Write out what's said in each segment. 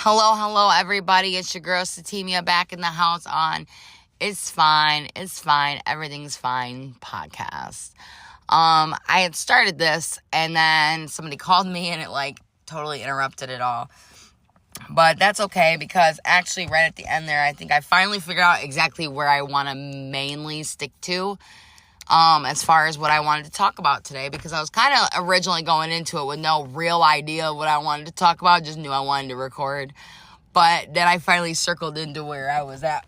Hello, everybody. It's your girl, Satimia, back in the house on It's Fine, Everything's Fine podcast. I had started this, and then somebody called me, and it, totally interrupted it all. But that's okay, because actually right at the end there, I think I finally figured out exactly where I want to mainly stick to, as far as what I wanted to talk about today, because I was kind of originally going into it with no real idea of what I wanted to talk about, just knew I wanted to record, but then I finally circled into where I was at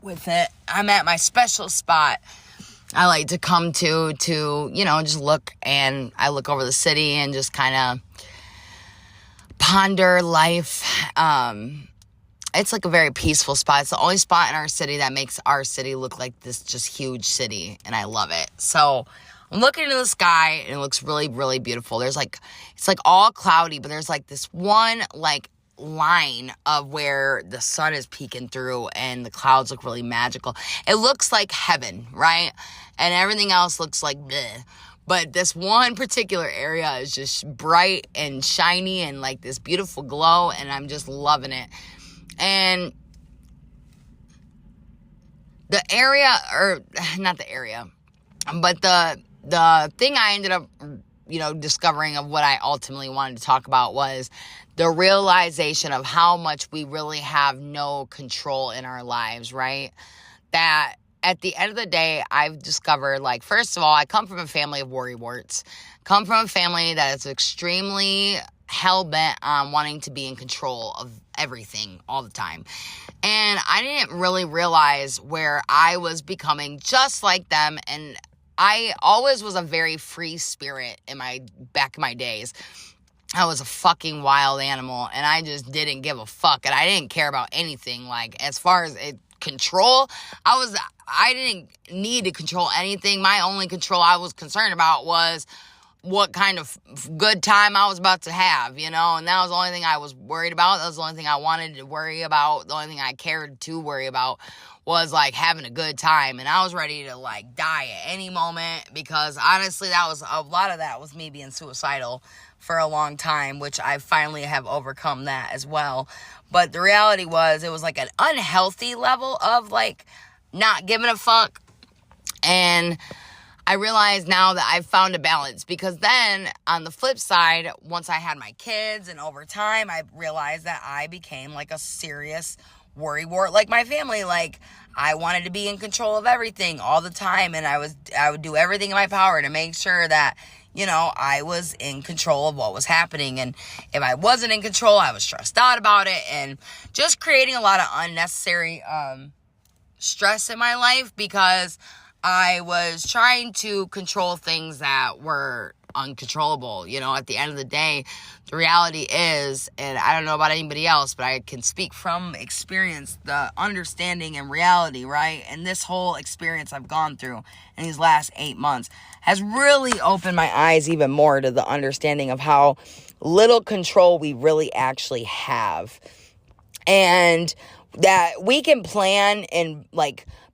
with it. I'm at my special spot I like to come to, just look, and I look over the city and just kind of ponder life. It's like a very peaceful spot. It's the only spot in our city that makes our city look like this just huge city, and I love it. So I'm looking into the sky, and it looks really, really beautiful. It's all cloudy, but there's this one line of where the sun is peeking through, and the clouds look really magical. It looks like heaven, right? And everything else looks like bleh. But this one particular area is just bright and shiny and this beautiful glow, and I'm just loving it. And the area, or not the area, but the thing I ended up, discovering of what I ultimately wanted to talk about was the realization of how much we really have no control in our lives, right? That at the end of the day, I've discovered, first of all, I come from a family of worrywarts. Come from a family that is extremely hell-bent on wanting to be in control of everything all the time. And I didn't really realize where I was becoming just like them, and I always was a very free spirit back in my days. I was a fucking wild animal, and I just didn't give a fuck, and I didn't care about anything. As far as control, I didn't need to control anything. My only control I was concerned about was what kind of good time I was about to have, and that was the only thing I was worried about. That was the only thing I wanted to worry about. The only thing I cared to worry about was having a good time, and I was ready to die at any moment, because honestly, a lot of that was me being suicidal for a long time, which I finally have overcome that as well. But the reality was, it was an unhealthy level of not giving a fuck. And I realize now that I've found a balance, because then on the flip side, once I had my kids and over time, I realized that I became a serious worrywart, like my family. I wanted to be in control of everything all the time, and I would do everything in my power to make sure that, I was in control of what was happening. And if I wasn't in control, I was stressed out about it, and just creating a lot of unnecessary stress in my life, because I was trying to control things that were uncontrollable. At the end of the day, the reality is, and I don't know about anybody else, but I can speak from experience, the understanding and reality, right? And this whole experience I've gone through in these last 8 months has really opened my eyes even more to the understanding of how little control we really actually have. And that we can plan and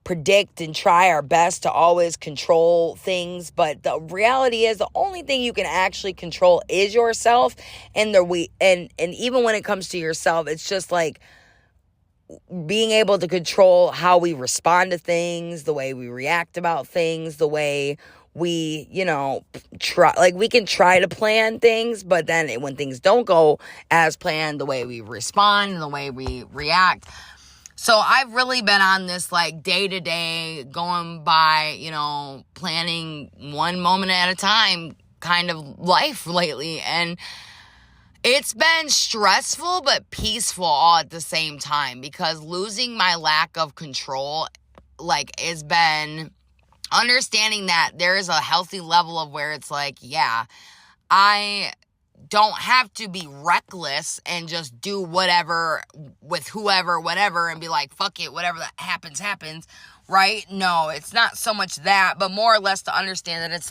predict and try our best to always control things, but the reality is the only thing you can actually control is yourself. And even when it comes to yourself, it's just being able to control how we respond to things, the way we react about things, the way we, try, we can try to plan things, but then when things don't go as planned, the way we respond and the way we react. So I've really been on this day-to-day, going by, planning one moment at a time kind of life lately. And it's been stressful but peaceful all at the same time, because losing my lack of control has been understanding that there is a healthy level of where it's I don't have to be reckless and just do whatever with whoever, whatever, and be fuck it, whatever that happens, right? No, it's not so much that, but more or less to understand that it's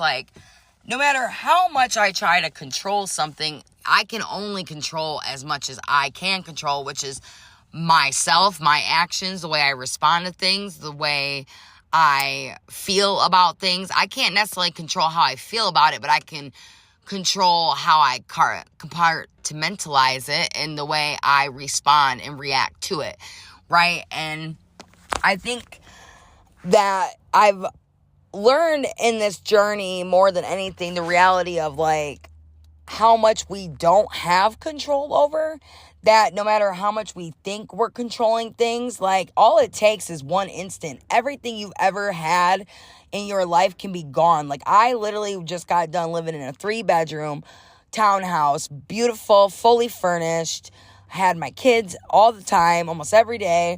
no matter how much I try to control something, I can only control as much as I can control, which is myself, my actions, the way I respond to things, the way I feel about things. I can't necessarily control how I feel about it, but I can control how I compartmentalize it and the way I respond and react to it, right? And I think that I've learned in this journey more than anything the reality of like how much we don't have control over, that no matter how much we think we're controlling things, like all it takes is one instant. Everything you've ever had in your life can be gone. Like I literally just got done living in a 3-bedroom townhouse, beautiful, fully furnished, had my kids all the time, almost every day.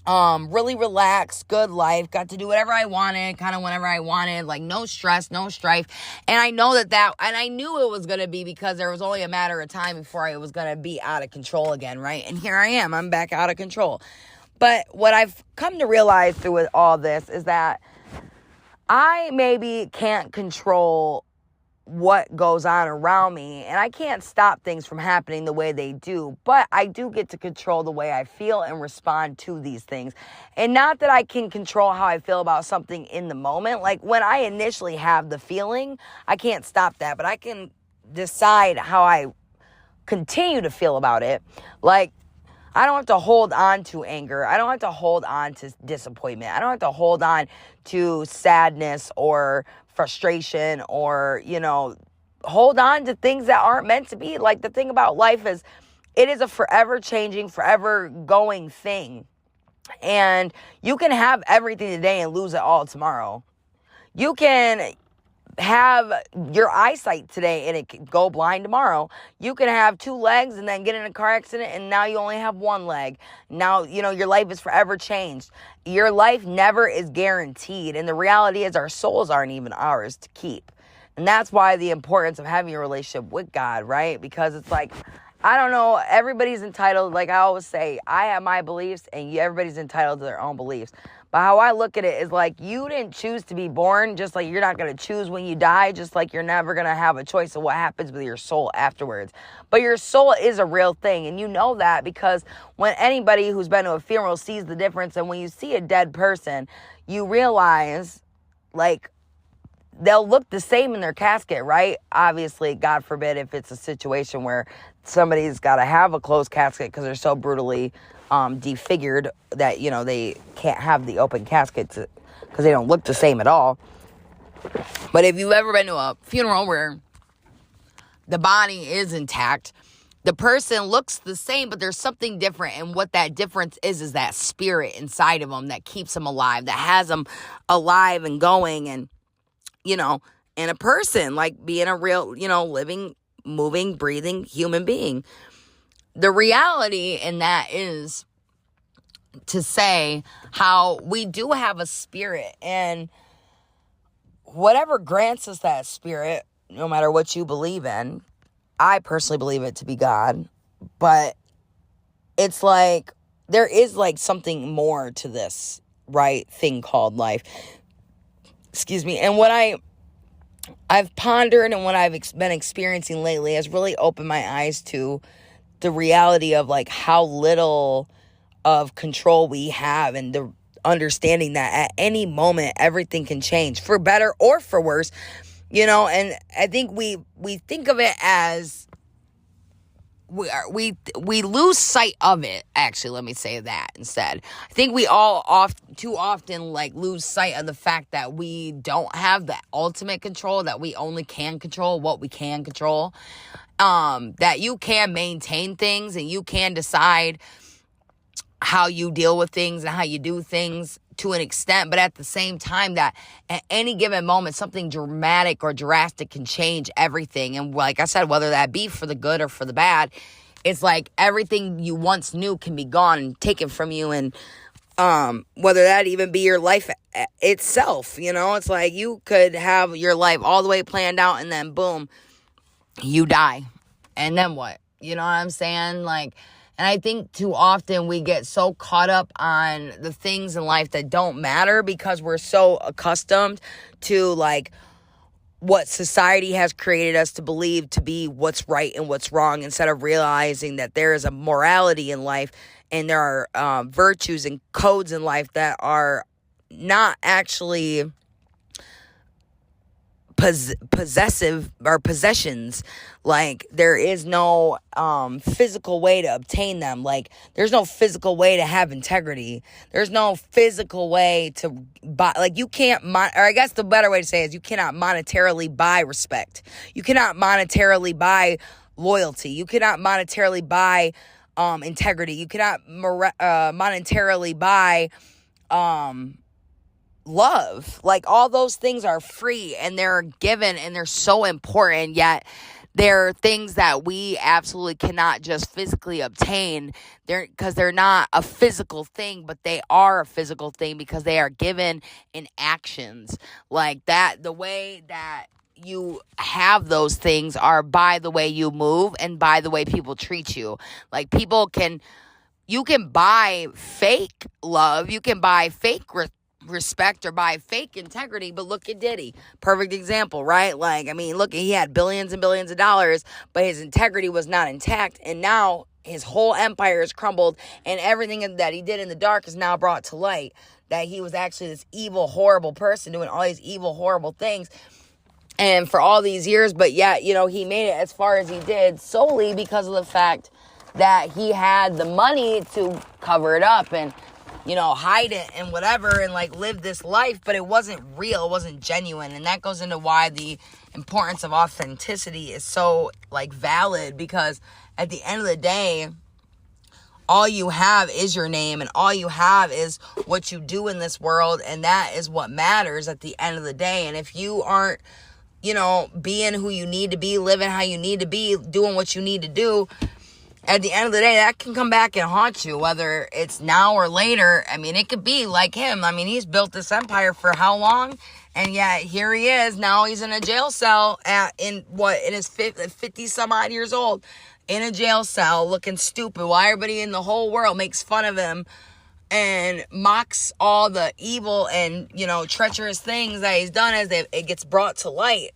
Really relaxed, good life, got to do whatever I wanted, kind of whenever I wanted, like no stress, no strife. And I know and I knew it was going to be because there was only a matter of time before I was going to be out of control again, right? And here I am, I'm back out of control. But what I've come to realize through all this is that I maybe can't control what goes on around me, and I can't stop things from happening the way they do, but I do get to control the way I feel and respond to these things. And not that I can control how I feel about something in the moment. Like when I initially have the feeling, I can't stop that, but I can decide how I continue to feel about it. Like I don't have to hold on to anger. I don't have to hold on to disappointment. I don't have to hold on to sadness or frustration or, hold on to things that aren't meant to be. Like the thing about life is it is a forever changing, forever going thing. And you can have everything today and lose it all tomorrow. You can have your eyesight today and it can go blind tomorrow. You can have 2 legs and then get in a car accident and now you only have 1 leg. Now, your life is forever changed. Your life never is guaranteed. And the reality is our souls aren't even ours to keep. And that's why the importance of having a relationship with God, right? Because it's like, I don't know, everybody's entitled, like I always say, I have my beliefs and everybody's entitled to their own beliefs. But how I look at it is like you didn't choose to be born, just like you're not going to choose when you die, just like you're never going to have a choice of what happens with your soul afterwards. But your soul is a real thing, and you know that because when anybody who's been to a funeral sees the difference, and when you see a dead person, you realize, like, they'll look the same in their casket, right? Obviously, God forbid if it's a situation where somebody's got to have a closed casket because they're so brutally defigured that, they can't have the open casket because they don't look the same at all. But if you've ever been to a funeral where the body is intact, the person looks the same, but there's something different. And what that difference is that spirit inside of them that keeps them alive, that has them alive and going. And, and a person, like being a real, living, moving, breathing human being. The reality in that is to say how we do have a spirit, and whatever grants us that spirit, no matter what you believe in, I personally believe it to be God, but it's like there is like something more to this, right, thing called life. Excuse me. And what I've pondered and what I've been experiencing lately has really opened my eyes to the reality of like how little of control we have, and the understanding that at any moment everything can change for better or for worse, and I think we think of it as we lose sight of it. Actually, let me say that instead. I think we all too often like lose sight of the fact that we don't have the ultimate control, that we only can control what we can control. That you can maintain things and you can decide how you deal with things and how you do things to an extent, but at the same time that at any given moment, something dramatic or drastic can change everything. And like I said, whether that be for the good or for the bad, it's like everything you once knew can be gone and taken from you. And whether that even be your life itself, it's like you could have your life all the way planned out and then boom, you die. And then what? You know what I'm saying? Like, and I think too often we get so caught up on the things in life that don't matter because we're so accustomed to like what society has created us to believe to be what's right and what's wrong, instead of realizing that there is a morality in life and there are virtues and codes in life that are not actually possessive or possessions. Like, there is no physical way to obtain them. Like, there's no physical way to have integrity. There's no physical way to buy. Like, you can't or I guess the better way to say it is, you cannot monetarily buy respect. You cannot monetarily buy loyalty. You cannot monetarily buy integrity. You cannot monetarily buy love. Like, all those things are free and they're given and they're so important, yet they're things that we absolutely cannot just physically obtain. Because they're not a physical thing, but they are a physical thing because they are given in actions. Like that, the way that you have those things are by the way you move and by the way people treat you. Like, you can buy fake love, you can buy fake respect or buy fake integrity, but look at Diddy. Perfect example, right? Like, I mean, look, he had billions and billions of dollars, but his integrity was not intact, and now his whole empire is crumbled, and everything that he did in the dark is now brought to light, that he was actually this evil, horrible person doing all these evil, horrible things, and for all these years, but yet, he made it as far as he did solely because of the fact that he had the money to cover it up and hide it and whatever and like live this life, but it wasn't real, it wasn't genuine. And that goes into why the importance of authenticity is so like valid, because at the end of the day, all you have is your name and all you have is what you do in this world, and that is what matters at the end of the day. And if you aren't, being who you need to be, living how you need to be, doing what you need to do, at the end of the day, that can come back and haunt you, whether it's now or later. I mean, it could be like him. I mean, he's built this empire for how long? And yet, here he is. Now he's in a jail cell in his 50 some odd years old, in a jail cell, looking stupid, while everybody in the whole world makes fun of him and mocks all the evil and, treacherous things that he's done as it gets brought to light,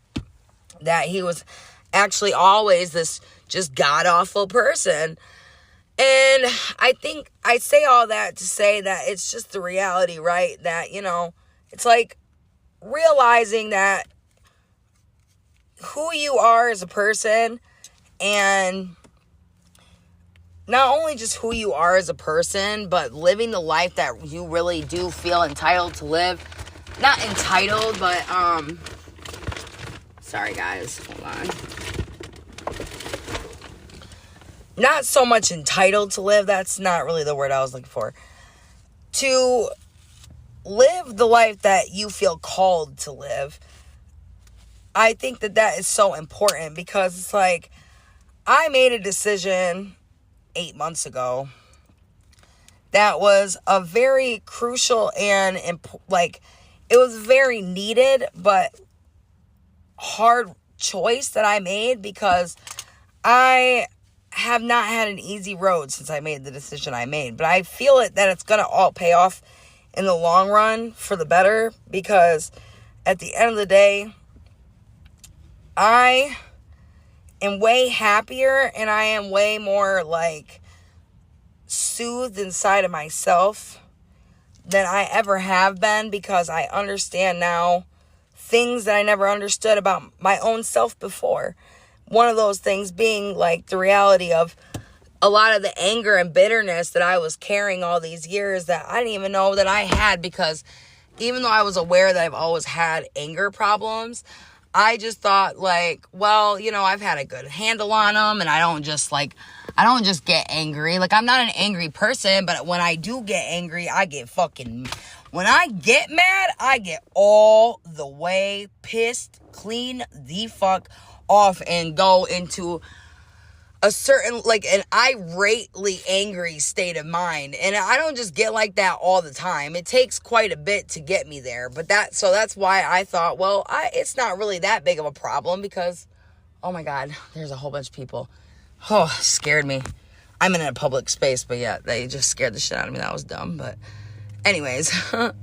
that he was actually always this just god-awful person. And I think I say all that to say that it's just the reality, right? That, it's like realizing that who you are as a person, and not only just who you are as a person, but living the life that you really do feel entitled to live. Not entitled, but, sorry guys, hold on. Not so much entitled to live, that's not really the word I was looking for. To live the life that you feel called to live. I think that is so important, because it's like, I made a decision 8 months ago that was a very crucial and it was very needed but hard choice that I made, because I have not had an easy road since I made the decision I made. But I feel that it's going to all pay off in the long run for the better, because at the end of the day, I am way happier and I am way more soothed inside of myself than I ever have been, because I understand now things that I never understood about my own self before. One of those things being the reality of a lot of the anger and bitterness that I was carrying all these years that I didn't even know that I had, because even though I was aware that I've always had anger problems, I just thought I've had a good handle on them, and I don't just get angry. I'm not an angry person, but when I do get angry, I get when I get mad, I get all the way pissed, clean the fuck off, and go into a certain an irately angry state of mind. And I don't just get like that all the time. It takes quite a bit to get me there. But that's why I thought, it's not really that big of a problem, because oh my God, there's a whole bunch of people. Oh, scared me. I'm in a public space, but yeah, they just scared the shit out of me. That was dumb. But anyways, the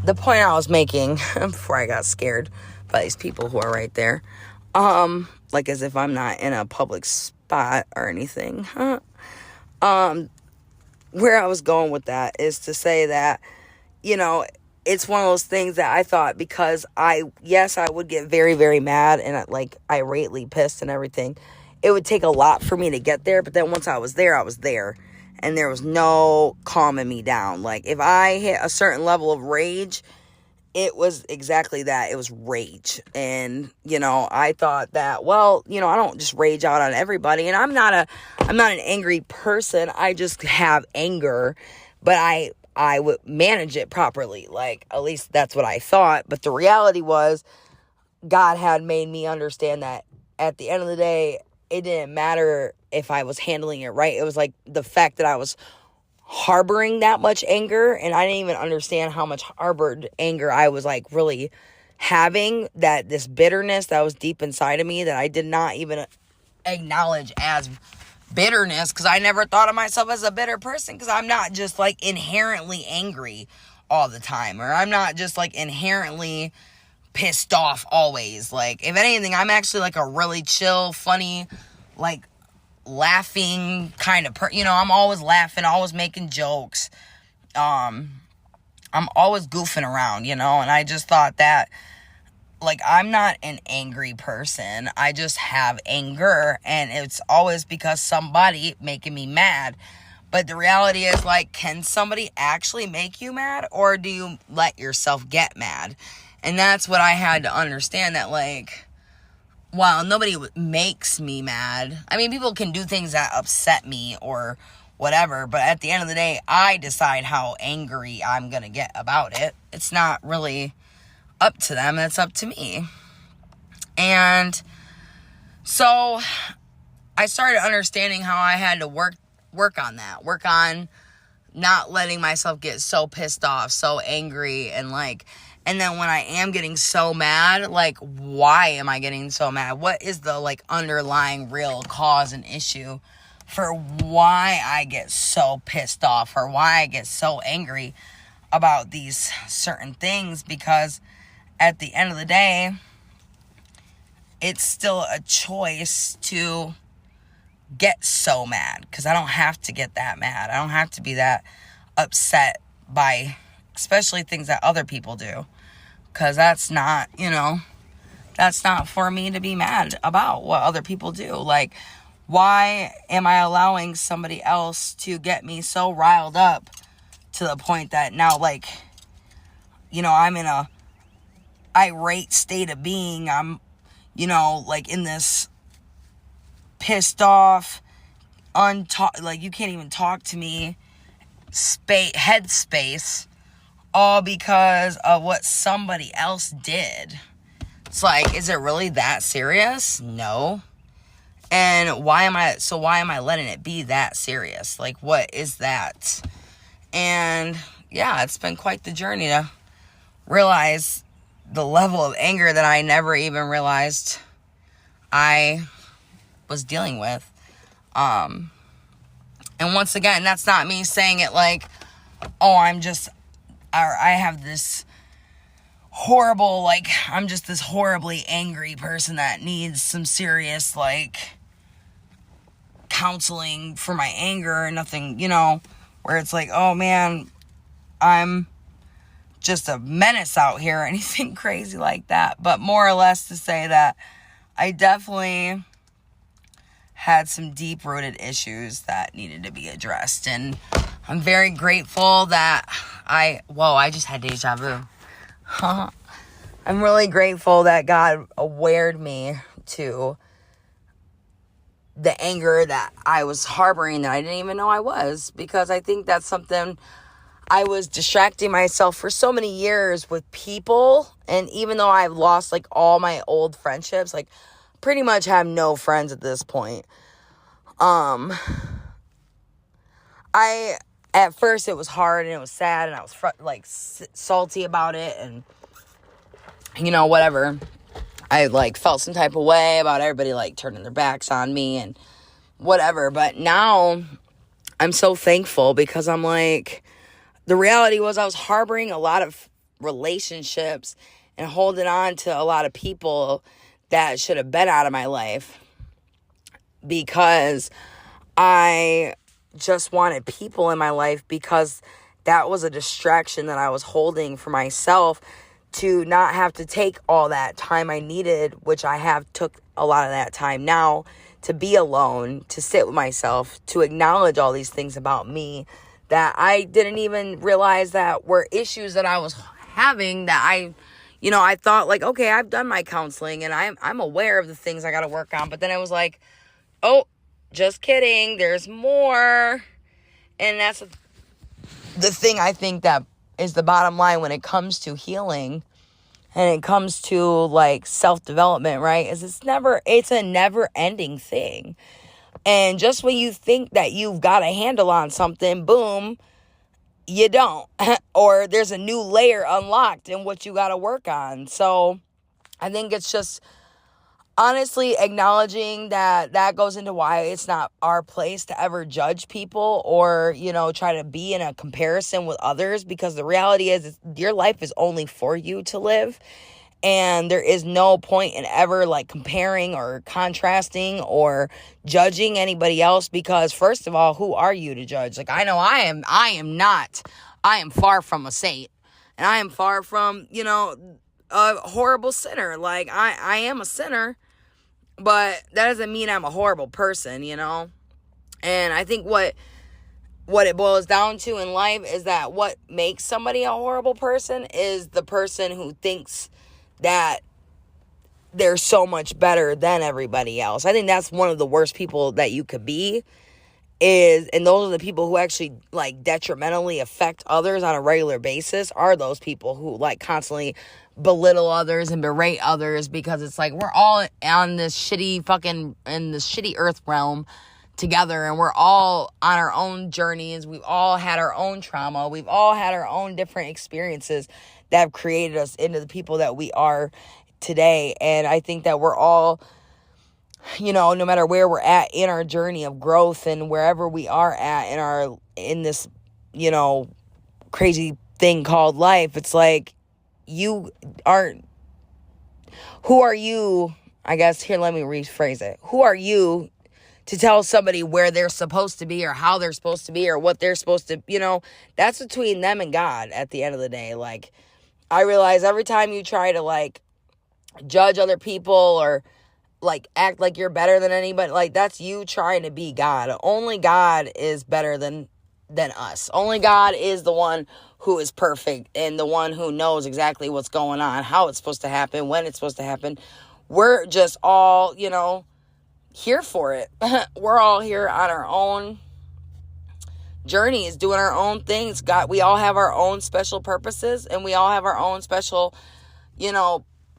point I was making before I got scared by these people who are right there, as if I'm not in a public spot or anything. Where I was going with that is to say that, it's one of those things that I thought, because I would get very, very mad and like irately pissed and everything. It would take a lot for me to get there, but then once I was there, and there was no calming me down. Like, if I hit a certain level of rage, it was exactly that. It was rage. And, I thought that, well, I don't just rage out on everybody, and I'm not an angry person. I just have anger, but I would manage it properly. Like, at least that's what I thought. But the reality was, God had made me understand that at the end of the day, it didn't matter if I was handling it right. It was like the fact that I was harboring that much anger, and I didn't even understand how much harbored anger I was like really having, that this bitterness that was deep inside of me that I did not even acknowledge as bitterness, because I never thought of myself as a bitter person, because I'm not just like inherently angry all the time, or I'm not just like inherently pissed off always. Like, if anything, I'm actually like a really chill, funny, like laughing kind of I'm always laughing, always making jokes. I'm always goofing around, and I just thought that, like, I'm not an angry person. I just have anger, and it's always because somebody making me mad. But the reality is, like, can somebody actually make you mad, or do you let yourself get mad? And that's what I had to understand, that, like, while nobody makes me mad, I mean, people can do things that upset me or whatever, but at the end of the day, I decide how angry I'm gonna get about it. It's not really up to them, it's up to me. And so I started understanding how I had to work on that, work on not letting myself get so pissed off, so angry, and then when I am getting so mad, like, why am I getting so mad? What is the, like, underlying real cause and issue for why I get so pissed off, or why I get so angry about these certain things? Because at the end of the day, it's still a choice to get so mad, because I don't have to get that mad. I don't have to be that upset by especially things that other people do, because that's not for me to be mad about what other people do. Like, why am I allowing somebody else to get me so riled up to the point that now, like, I'm in a irate state of being. I'm, like, in this pissed off, like, you can't even talk to me headspace, all because of what somebody else did. It's like, is it really that serious? No. And why am I letting it be that serious? Like, what is that? And yeah, it's been quite the journey to realize the level of anger that I never even realized I was dealing with. And once again, that's not me saying it like, oh, I have this horrible, like, I'm just this horribly angry person that needs some serious, like, counseling for my anger or nothing, where it's like, oh man, I'm just a menace out here or anything crazy like that. But more or less to say that I definitely had some deep-rooted issues that needed to be addressed. And I'm very grateful that I just had deja vu. I'm really grateful that God awared me to the anger that I was harboring that I didn't even know I was, because I think that's something I was distracting myself for so many years with people. And even though I've lost, like, all my old friendships, like, pretty much have no friends at this point. At first it was hard and it was sad and I was salty about it, and whatever. I like felt some type of way about everybody like turning their backs on me and whatever. But now I'm so thankful, because I'm like, the reality was I was harboring a lot of relationships and holding on to a lot of people that should have been out of my life, because I just wanted people in my life because that was a distraction that I was holding for myself to not have to take all that time I needed, which I have took a lot of that time now, to be alone, to sit with myself, to acknowledge all these things about me that I didn't even realize that were issues that I was having, that I thought like, okay, I've done my counseling and I'm aware of the things I got to work on. But then I was like, oh, just kidding. There's more. And that's the thing I think that is the bottom line when it comes to healing and it comes to like self-development, right? It's a never ending thing. And just when you think that you've got a handle on something, boom, you don't. Or there's a new layer unlocked in what you got to work on. So I think it's just honestly acknowledging that goes into why it's not our place to ever judge people or, try to be in a comparison with others, because the reality is your life is only for you to live. And there is no point in ever like comparing or contrasting or judging anybody else, because first of all, who are you to judge? Like, I know I am far from a saint, and I am far from, a horrible sinner. Like I am a sinner, but that doesn't mean I'm a horrible person, And I think what it boils down to in life is that what makes somebody a horrible person is the person who thinks that they're so much better than everybody else. I think that's one of the worst people that you could be, and those are the people who actually like detrimentally affect others on a regular basis, are those people who like constantly belittle others and berate others, because it's like we're all on this in this shitty earth realm together, and we're all on our own journeys. We've all had our own trauma. We've all had our own different experiences that have created us into the people that we are today. And I think that we're all, no matter where we're at in our journey of growth and wherever we are at in this, crazy thing called life, it's like who are you? I guess here, let me rephrase it. Who are you to tell somebody where they're supposed to be or how they're supposed to be or what they're supposed to, that's between them and God at the end of the day. Like, I realize every time you try to like judge other people or like act like you're better than anybody, like that's you trying to be God. Only God is better than us. Only God is the one who is perfect and the one who knows exactly what's going on, how it's supposed to happen, when it's supposed to happen. We're just all, here for it. We're all here on our own journeys, doing our own things. We all have our own special purposes, and we all have our own special,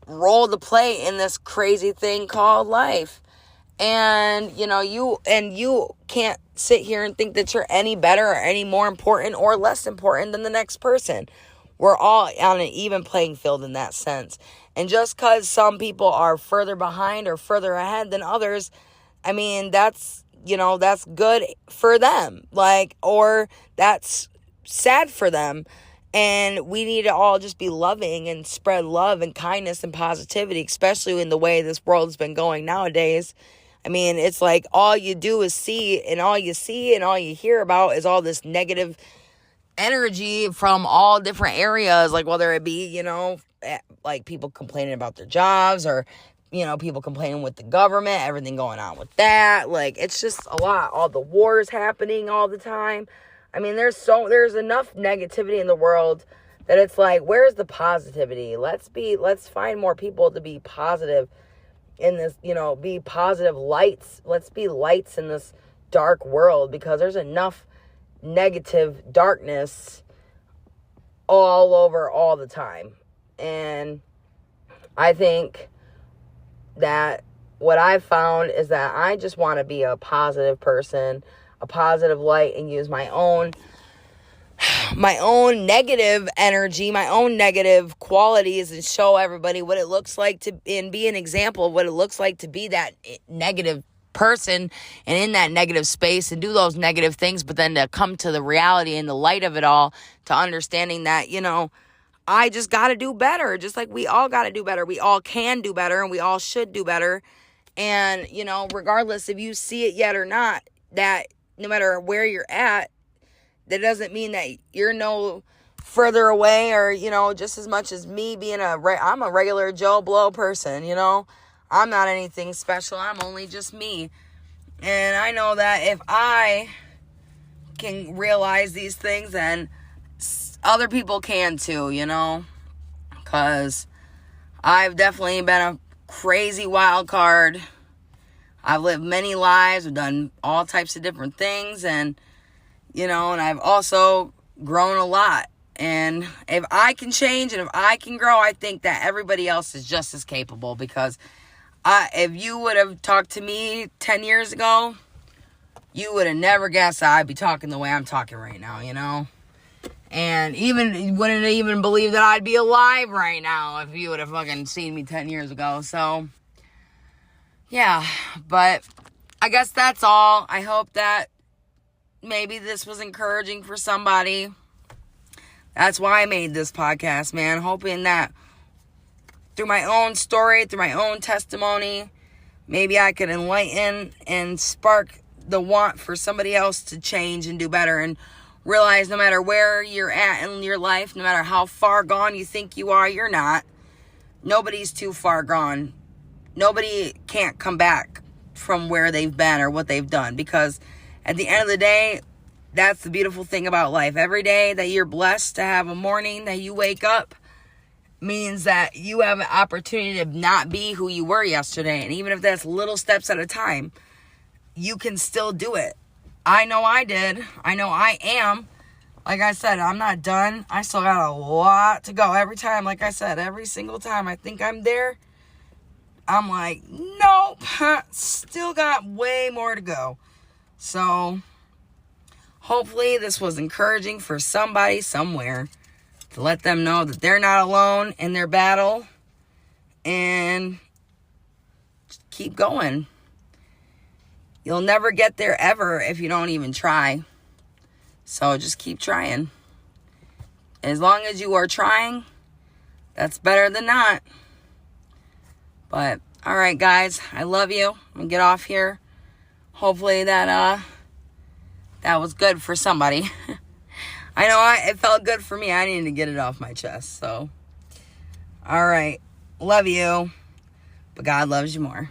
role to play in this crazy thing called life. And, you can't sit here and think that you're any better or any more important or less important than the next person. We're all on an even playing field in that sense. And just because some people are further behind or further ahead than others, I mean, that's good for them, or that's sad for them. And we need to all just be loving and spread love and kindness and positivity, especially in the way this world has been going nowadays. I mean, it's like all you do is see, and all you see and all you hear about is all this negative energy from all different areas, like whether it be, like people complaining about their jobs or people complaining with the government, everything going on with that. Like, it's just a lot. All the wars happening all the time. I mean, there's enough negativity in the world that it's like, where's the positivity? Let's find more people to be positive in this, be positive lights. Let's be lights in this dark world, because there's enough negative darkness all over all the time. And I think that what I've found is that I just want to be a positive person, a positive light, and use my own negative energy, my own negative qualities, and show everybody what it looks like and be an example of what it looks like to be that negative person and in that negative space and do those negative things, but then to come to the reality and the light of it all, to understanding that, I just got to do better, just like we all got to do better. We all can do better, and we all should do better. And, regardless if you see it yet or not, that no matter where you're at, that doesn't mean that you're no further away or, you know, just as much as me being I'm a regular Joe Blow person, you know. I'm not anything special. I'm only just me. And I know that if I can realize these things, then other people can too, you know. Because I've definitely been a crazy wild card. I've lived many lives. I've done all types of different things. And, you know, and I've also grown a lot. And if I can change and if I can grow, I think that everybody else is just as capable. Because if you would have talked to me 10 years ago, you would have never guessed I'd be talking the way I'm talking right now, you know? And you wouldn't even believe that I'd be alive right now if you would have fucking seen me 10 years ago. So, yeah. But I guess that's all. I hope that maybe this was encouraging for somebody. That's why I made this podcast, man. Hoping that through my own story, through my own testimony, maybe I could enlighten and spark the want for somebody else to change and do better and realize no matter where you're at in your life, no matter how far gone you think you are, you're not. Nobody's too far gone. Nobody can't come back from where they've been or what they've done, because at the end of the day, that's the beautiful thing about life. Every day that you're blessed to have a morning that you wake up means that you have an opportunity to not be who you were yesterday. And even if that's little steps at a time, you can still do it. I know I did. I know I am. Like I said, I'm not done. I still got a lot to go. Every time, like I said, every single time I think I'm there, I'm like, nope, still got way more to go. So hopefully this was encouraging for somebody somewhere to let them know that they're not alone in their battle, and just keep going. You'll never get there ever if you don't even try. So just keep trying. As long as you are trying, that's better than not. But, all right, guys, I love you. I'm going to get off here. Hopefully that was good for somebody. I know it felt good for me. I needed to get it off my chest. So, all right. Love you. But God loves you more.